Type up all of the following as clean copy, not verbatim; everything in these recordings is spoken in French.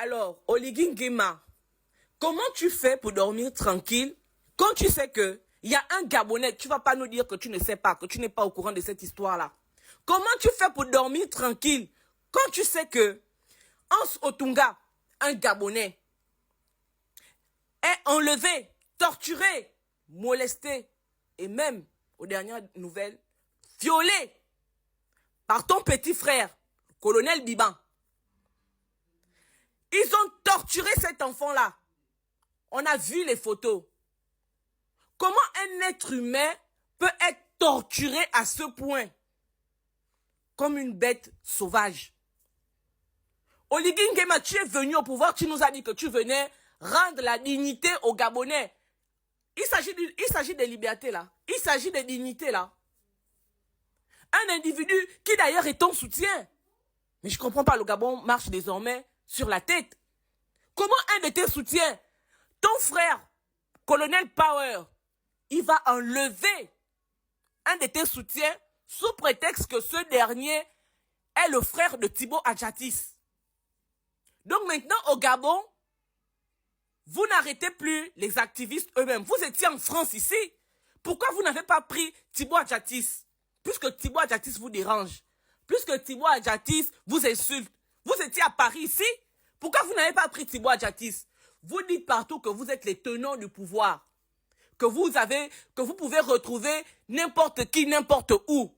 Alors, Oligui Nguema, comment tu fais pour dormir tranquille quand tu sais que il y a un Gabonais, tu vas pas nous dire que tu ne sais pas, que tu n'es pas au courant de cette histoire-là. Comment tu fais pour dormir tranquille quand tu sais que Hans Otunga, un Gabonais, est enlevé, torturé, molesté et même, aux dernières nouvelles, violé par ton petit frère, le colonel Biban. Ils ont torturé cet enfant-là. On a vu les photos. Comment un être humain peut être torturé à ce point? Comme une bête sauvage. Oligui Nguema, tu es venu au pouvoir, tu nous as dit que tu venais rendre la dignité aux Gabonais. Il s'agit de liberté là. Il s'agit de dignité là. Un individu qui d'ailleurs est ton soutien. Mais je ne comprends pas, le Gabon marche désormais sur la tête. Comment un de tes soutiens, ton frère, colonel Power, il va enlever un de tes soutiens sous prétexte que ce dernier est le frère de Thibaut Adjatis. Donc maintenant au Gabon, vous n'arrêtez plus les activistes eux-mêmes. Vous étiez en France ici. Pourquoi vous n'avez pas pris Thibaut Adjatis? Puisque Thibaut Adjatis vous dérange. Puisque Thibaut Adjatis vous insulte. Vous étiez à Paris ici. Pourquoi vous n'avez pas pris Thibaut Adjatis? Vous dites partout que vous êtes les tenants du pouvoir. Que vous pouvez retrouver n'importe qui, n'importe où.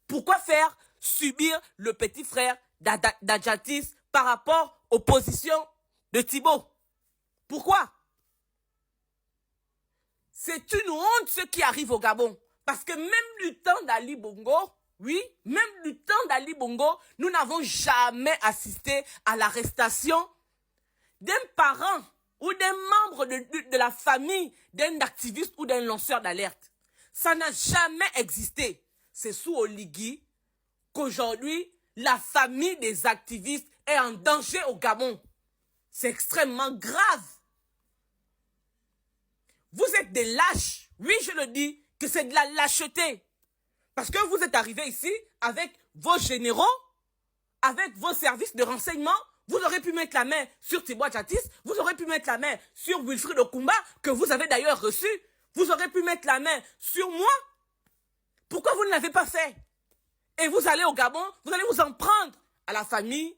Pourquoi faire subir le petit frère d'Adjatis par rapport aux positions de Thibaut? Pourquoi? C'est une honte ce qui arrive au Gabon. Parce que même du temps d'Ali Bongo, oui, même du temps d'Ali Bongo, nous n'avons jamais assisté à l'arrestation d'un parent ou d'un membre de la famille d'un activiste ou d'un lanceur d'alerte. Ça n'a jamais existé. C'est sous Oligui qu'aujourd'hui, la famille des activistes est en danger au Gabon. C'est extrêmement grave. Vous êtes des lâches. Oui, je le dis, que c'est de la lâcheté. Parce que vous êtes arrivés ici avec vos généraux, avec vos services de renseignement. Vous aurez pu mettre la main sur Thibaut Adjatis, vous aurez pu mettre la main sur Wilfried Okumba, que vous avez d'ailleurs reçu. Vous aurez pu mettre la main sur moi. Pourquoi vous ne l'avez pas fait? Et vous allez au Gabon, vous allez vous en prendre à la famille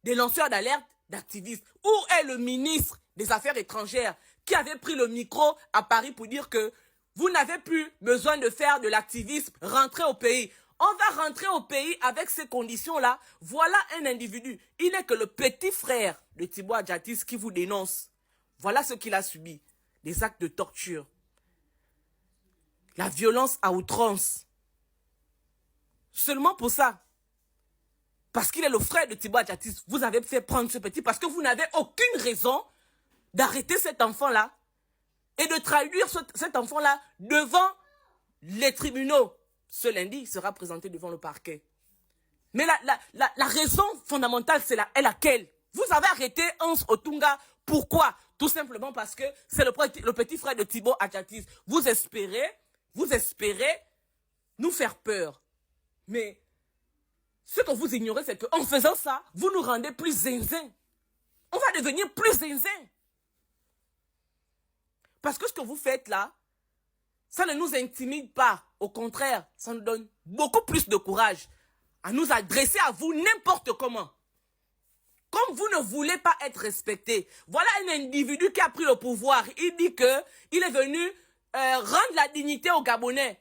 des lanceurs d'alerte, d'activistes. Où est le ministre des Affaires étrangères qui avait pris le micro à Paris pour dire que vous n'avez plus besoin de faire de l'activisme, rentrez au pays. On va rentrer au pays avec ces conditions-là. Voilà un individu. Il n'est que le petit frère de Thibaut Adjatis qui vous dénonce. Voilà ce qu'il a subi. Des actes de torture. La violence à outrance. Seulement pour ça. Parce qu'il est le frère de Thibaut Adjatis. Vous avez fait prendre ce petit parce que vous n'avez aucune raison d'arrêter cet enfant-là et de traduire cet enfant-là devant les tribunaux. Ce lundi, il sera présenté devant le parquet. Mais la raison fondamentale, est laquelle? Vous avez arrêté Hans Otunga. Pourquoi? Tout simplement parce que c'est le petit frère de Thibaut Adjatis. Vous espérez nous faire peur. Mais ce que vous ignorez, c'est qu'en faisant ça, vous nous rendez plus zinzin. On va devenir plus zinzin. Parce que ce que vous faites là, ça ne nous intimide pas. Au contraire, ça nous donne beaucoup plus de courage à nous adresser à vous n'importe comment. Comme vous ne voulez pas être respecté. Voilà un individu qui a pris le pouvoir. Il dit que il est venu rendre la dignité aux Gabonais.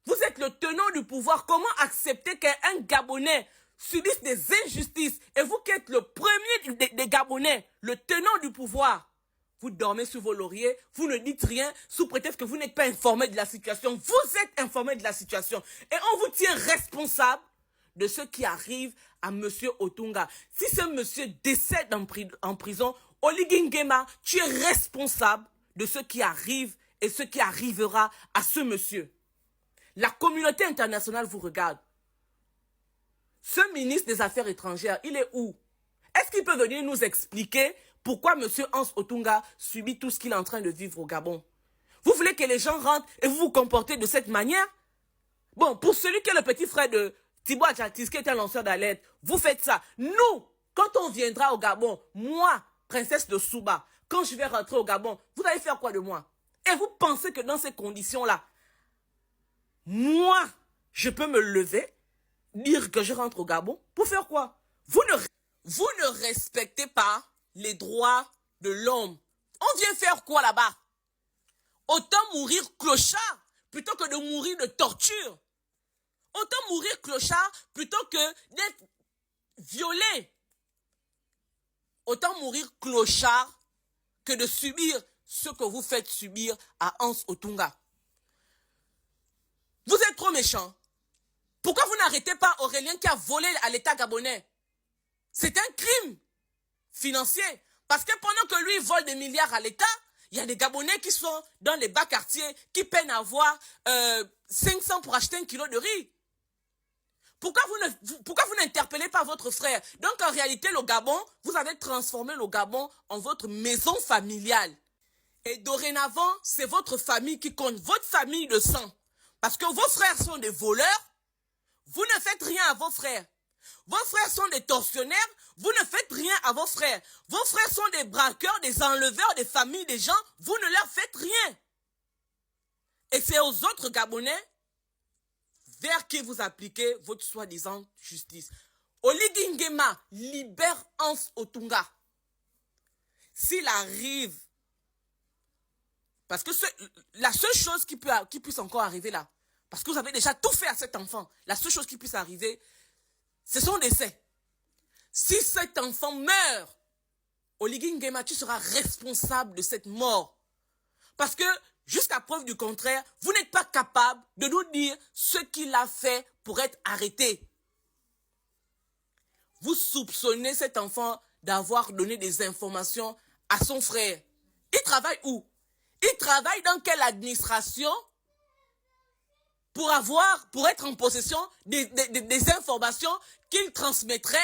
Vous êtes le tenant du pouvoir. Comment accepter qu'un Gabonais subisse des injustices et vous qui êtes le premier des Gabonais, le tenant du pouvoir? Vous dormez sur vos lauriers, vous ne dites rien sous prétexte que vous n'êtes pas informé de la situation. Vous êtes informé de la situation. Et on vous tient responsable de ce qui arrive à monsieur Otunga. Si ce monsieur décède en prison, Oligui Nguema, tu es responsable de ce qui arrive et ce qui arrivera à ce monsieur. La communauté internationale vous regarde. Ce ministre des Affaires étrangères, il est où? Est-ce qu'il peut venir nous expliquer pourquoi M. Hans Otunga subit tout ce qu'il est en train de vivre au Gabon? Vous voulez que les gens rentrent et vous vous comportez de cette manière? Bon, pour celui qui est le petit frère de Thibaut Adjatis, qui est un lanceur d'alerte, vous faites ça. Nous, Quand on viendra au Gabon, moi, princesse de Souba, quand je vais rentrer au Gabon, vous allez faire quoi de moi? Et vous pensez que dans ces conditions-là, moi, je peux me lever, dire que je rentre au Gabon, pour faire quoi? Vous ne respectez pas les droits de l'homme. On vient faire quoi là-bas? Autant mourir clochard plutôt que de mourir de torture. Autant mourir clochard plutôt que d'être violé. Autant mourir clochard que de subir ce que vous faites subir à Hans Otunga. Vous êtes trop méchant. Pourquoi vous n'arrêtez pas Aurélien qui a volé à l'État gabonais? C'est un crime financier. Parce que pendant que lui vole des milliards à l'État, il y a des Gabonais qui sont dans les bas quartiers, qui peinent à avoir 500 pour acheter 1 kilo de riz. Pourquoi vous n'interpellez pas votre frère? Donc en réalité, le Gabon, vous avez transformé le Gabon en votre maison familiale. Et dorénavant, c'est votre famille qui compte, votre famille de sang. Parce que vos frères sont des voleurs, vous ne faites rien à vos frères. Vos frères sont des tortionnaires, vous ne faites rien à vos frères. Vos frères sont des braqueurs, des enleveurs, des familles, des gens, vous ne leur faites rien. Et c'est aux autres Gabonais vers qui vous appliquez votre soi-disant justice. Oligui Nguema libère Hans Otunga. S'il arrive, parce que la seule chose qui puisse encore arriver là, parce que vous avez déjà tout fait à cet enfant, la seule chose qui puisse arriver, c'est son décès. Si cet enfant meurt, Oligui Nguema, tu seras responsable de cette mort. Parce que, jusqu'à preuve du contraire, vous n'êtes pas capable de nous dire ce qu'il a fait pour être arrêté. Vous soupçonnez cet enfant d'avoir donné des informations à son frère. Il travaille où? Il travaille dans quelle administration pour être en possession des informations qu'il transmettrait